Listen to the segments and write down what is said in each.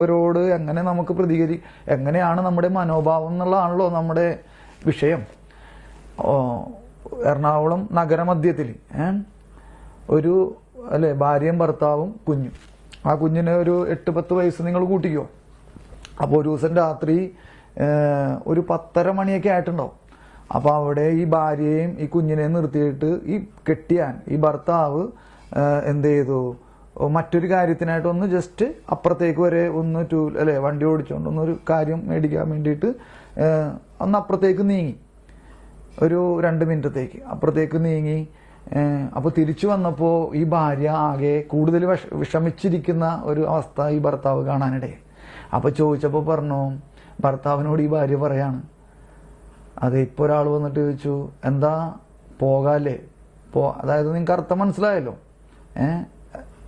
അവരോട് എങ്ങനെ നമുക്ക് എങ്ങനെയാണ് നമ്മുടെ മനോഭാവം എന്നുള്ളതാണല്ലോ നമ്മുടെ വിഷയം. എറണാകുളം നഗരമധ്യത്തിൽ ഒരു ഭാര്യയും ഭർത്താവും കുഞ്ഞും. ആ കുഞ്ഞിന് ഒരു 8-10 വയസ്സ് നിങ്ങൾ കൂട്ടിക്കോ. അപ്പോൾ ഒരു ദിവസം രാത്രി ഒരു 10:30 മണിയൊക്കെ ആയിട്ടുണ്ടാവും. അപ്പോൾ അവിടെ ഈ ഭാര്യയെയും ഈ കുഞ്ഞിനെയും നിർത്തിയിട്ട് ഈ ഭർത്താവ് എന്ത് ചെയ്തു, മറ്റൊരു കാര്യത്തിനായിട്ട് ഒന്ന് ജസ്റ്റ് അപ്പുറത്തേക്ക് വരെ ഒന്ന് വണ്ടി ഓടിച്ചുകൊണ്ട് ഒന്നൊരു കാര്യം മേടിക്കാൻ വേണ്ടിയിട്ട് ഒന്ന് അപ്പുറത്തേക്ക് നീങ്ങി. ഒരു 2 മിനിറ്റത്തേക്ക് അപ്പുറത്തേക്ക് നീങ്ങി. അപ്പോൾ തിരിച്ചു വന്നപ്പോൾ ഈ ഭാര്യ ആകെ കൂടുതൽ വിഷമിച്ചിരിക്കുന്ന ഒരു അവസ്ഥ ഈ ഭർത്താവ് കാണാനിടയായി. അപ്പോൾ ചോദിച്ചപ്പോൾ പറഞ്ഞു, ഭർത്താവിനോട് ഈ ഭാര്യ പറയാണ്, അതെ ഇപ്പോൾ ഒരാൾ വന്നിട്ട് ചോദിച്ചു, എന്താ പോകാല്ലേ? അതായത് നിങ്ങൾക്ക് അർത്ഥം മനസ്സിലായല്ലോ?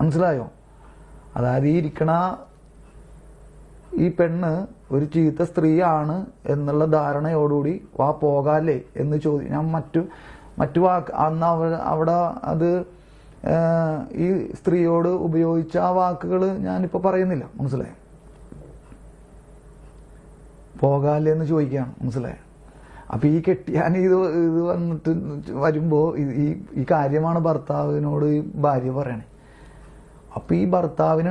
മനസ്സിലായോ? അതായത് ഈ പെണ്ണ് ഒരു ചീത്ത സ്ത്രീയാണ് എന്നുള്ള ധാരണയോടുകൂടി പോകാല്ലേ എന്ന് ഞാൻ മറ്റു വാക്ക് അന്ന് അവിടെ അത് ഈ സ്ത്രീയോട് ഉപയോഗിച്ച ആ വാക്കുകൾ ഞാനിപ്പോൾ പറയുന്നില്ല. മനസ്സിലായോ? പോകാല്ലേ എന്ന് ചോദിക്കുകയാണ്. മനസ്സിലായോ? അപ്പൊ ഈ കെട്ടിയാൻ ഇത് വന്നിട്ട് വരുമ്പോ ഈ കാര്യമാണ് ഭർത്താവിനോട് ഈ ഭാര്യ പറയണേ. അപ്പൊ ഈ ഭർത്താവിന്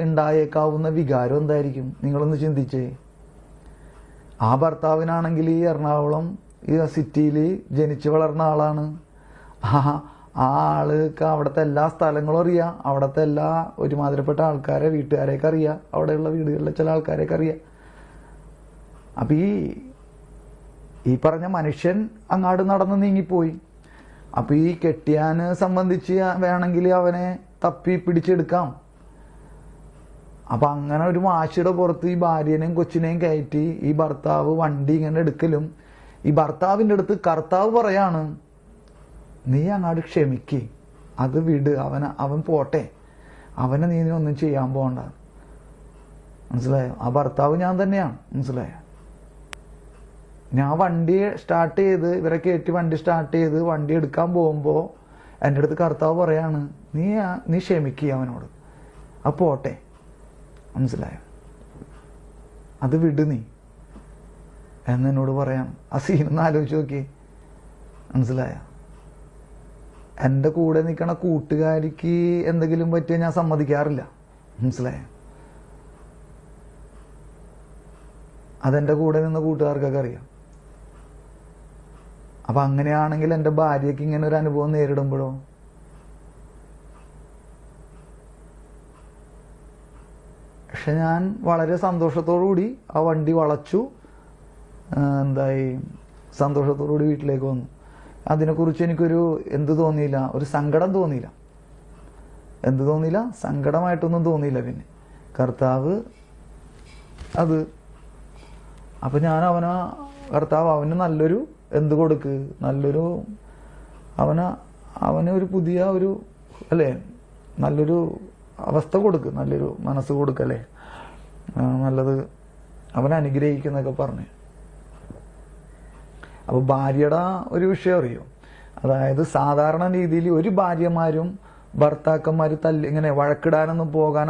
ഉണ്ടായേക്കാവുന്ന വികാരം എന്തായിരിക്കും? നിങ്ങളൊന്ന് ചിന്തിച്ചേ. ആ ഭർത്താവിനാണെങ്കിൽ ഈ എറണാകുളം ഈ സിറ്റിയിൽ ജനിച്ചു വളർന്ന ആളാണ്. ആ ആൾക്ക് അവിടുത്തെ എല്ലാ സ്ഥലങ്ങളും അറിയാം, അവിടുത്തെ എല്ലാ ഒരുമാതിരിപ്പെട്ട ആൾക്കാരെ വീട്ടുകാരെയൊക്കെ അറിയാം, അവിടെയുള്ള വീടുകളിലെ ചില ആൾക്കാരെയൊക്കെ അറിയാം. അപ്പൊ ഈ പറഞ്ഞ മനുഷ്യൻ അങ്ങാട് നടന്ന് നീങ്ങിപ്പോയി. അപ്പൊ ഈ കെട്ടിയാന് സംബന്ധിച്ച് വേണമെങ്കിൽ അവനെ തപ്പി പിടിച്ചെടുക്കാം. അപ്പൊ അങ്ങനെ ഒരു വാശിയുടെ പുറത്ത് ഈ ഭാര്യനെയും കൊച്ചിനെയും കയറ്റി ഈ ഭർത്താവ് വണ്ടി ഇങ്ങനെ എടുക്കലും, ഈ ഭർത്താവിൻ്റെ അടുത്ത് കർത്താവ് പറയാണ്, നീ അങ്ങാട് ക്ഷമിക്ക്, അത് വിട്, അവൻ പോട്ടെ, അവനെ നീ ഒന്നും ചെയ്യാൻ പോകണ്ട. മനസ്സിലായോ? ആ ഭർത്താവ് ഞാൻ തന്നെയാണ്. മനസ്സിലായോ? ഞാൻ വണ്ടി സ്റ്റാർട്ട് ചെയ്ത് ഇവരെ കയറ്റി വണ്ടി സ്റ്റാർട്ട് ചെയ്ത് വണ്ടി എടുക്കാൻ പോകുമ്പോൾ എൻ്റെ അടുത്ത് കർത്താവ് പറയാണ്, നീ ക്ഷമിക്കുക അവനോട്, അത് പോട്ടെ. മനസ്സിലായോ? അത് വിട് നീ എന്നോട് പറയാം. ആ സീനൊന്ന് ആലോചിച്ച് നോക്കി. മനസ്സിലായോ? എൻ്റെ കൂടെ നിൽക്കണ കൂട്ടുകാരിക്ക് എന്തെങ്കിലും പറ്റിയാൽ ഞാൻ സമ്മതിക്കാറില്ല. മനസ്സിലായോ? അതെൻ്റെ കൂടെ നിന്ന കൂട്ടുകാർക്കൊക്കെ അറിയാം. അപ്പൊ അങ്ങനെയാണെങ്കിൽ എൻ്റെ ഭാര്യയ്ക്ക് ഇങ്ങനെ ഒരു അനുഭവം നേരിടുമ്പോഴോ? പക്ഷെ ഞാൻ വളരെ സന്തോഷത്തോടുകൂടി ആ വണ്ടി വളച്ചു സന്തോഷത്തോടുകൂടി വീട്ടിലേക്ക് വന്നു. അതിനെക്കുറിച്ച് എനിക്കൊരു തോന്നിയില്ല, ഒരു സങ്കടം തോന്നിയില്ല. തോന്നിയില്ല? സങ്കടമായിട്ടൊന്നും തോന്നിയില്ല. പിന്നെ കർത്താവ് അത് അപ്പൊ ഞാൻ കർത്താവ് അവന് നല്ലൊരു കൊടുക്ക്, നല്ലൊരു അവന് ഒരു പുതിയ നല്ലൊരു അവസ്ഥ കൊടുക്ക്, നല്ലൊരു മനസ്സ് കൊടുക്കല്ലേ, നല്ലത് അവനെ അനുഗ്രഹിക്കുന്നൊക്കെ പറഞ്ഞു. അപ്പൊ ഭാര്യയുടെ ഒരു വിഷയം അറിയോ? അതായത് സാധാരണ രീതിയിൽ ഒരു ഭാര്യമാരും ഭർത്താക്കന്മാർ ഇങ്ങനെ വഴക്കിടാനൊന്നും പോകാൻ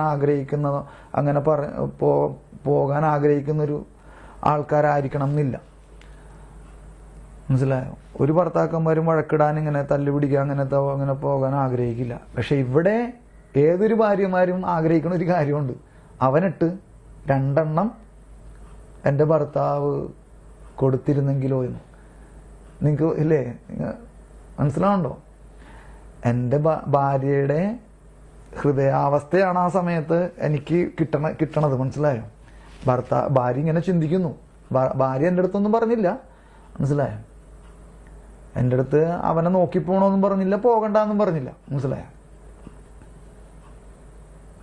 ആഗ്രഹിക്കുന്നൊരു ആൾക്കാരായിരിക്കണം എന്നില്ല. മനസ്സിലായോ? ഒരു ഭർത്താക്കന്മാരും വഴക്കിടാൻ ഇങ്ങനെ തല്ലുപിടിക്കാൻ അങ്ങനെ പോകാൻ ആഗ്രഹിക്കില്ല. പക്ഷെ ഇവിടെ ഏതൊരു ഭാര്യമാരും ആഗ്രഹിക്കുന്ന ഒരു കാര്യമുണ്ട്, അവനിട്ട് 2 എണ്ണം എൻ്റെ ഭർത്താവ് കൊടുത്തിരുന്നെങ്കിലോ എന്ന്. നിങ്ങൾക്ക് ഇല്ലേ? മനസ്സിലാവുണ്ടോ? എൻ്റെ ഭാര്യയുടെ ഹൃദയാവസ്ഥയാണ് ആ സമയത്ത് എനിക്ക് കിട്ടണത്. മനസ്സിലായോ? ഭാര്യ ഇങ്ങനെ ചിന്തിക്കുന്നു. ഭാര്യ എൻ്റെ അടുത്തൊന്നും പറഞ്ഞില്ല. മനസ്സിലായോ? എൻ്റെ അടുത്ത് അവനെ നോക്കിപ്പോണോന്നും പറഞ്ഞില്ല, പോകണ്ടെന്നും പറഞ്ഞില്ല. മനസ്സിലായോ?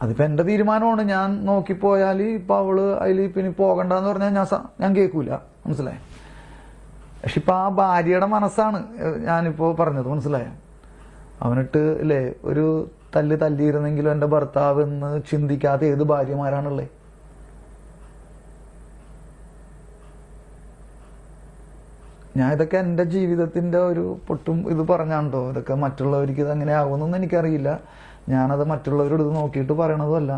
അതിപ്പോ എൻ്റെ തീരുമാനമാണ്. ഞാൻ നോക്കിപ്പോയാൽ ഇപ്പൊ അവള് അതിൽ പിന്നെ പോകണ്ടെന്ന് പറഞ്ഞാൽ ഞാൻ കേൾക്കൂല. മനസ്സിലായോ? പക്ഷെ ഇപ്പൊ ആ ഭാര്യയുടെ മനസ്സാണ് ഞാനിപ്പോ പറഞ്ഞത്. മനസ്സിലായോ? അവനിട്ട് ഒരു തല്ലിയിരുന്നെങ്കിലും എൻ്റെ ഭർത്താവ് എന്ന് ചിന്തിക്കാത്ത ഏത് ഭാര്യമാരാണുള്ളത്? ഞാൻ ഇതൊക്കെ എൻ്റെ ജീവിതത്തിൻ്റെ ഒരു പൊട്ടും ഇത് പറഞ്ഞാണ്ടോ. ഇതൊക്കെ മറ്റുള്ളവർക്ക് ഇത് അങ്ങനെ ആകുമെന്നൊന്നും എനിക്കറിയില്ല. ഞാനത് മറ്റുള്ളവരോട് ഇത് നോക്കിയിട്ട് പറയണതുമല്ല.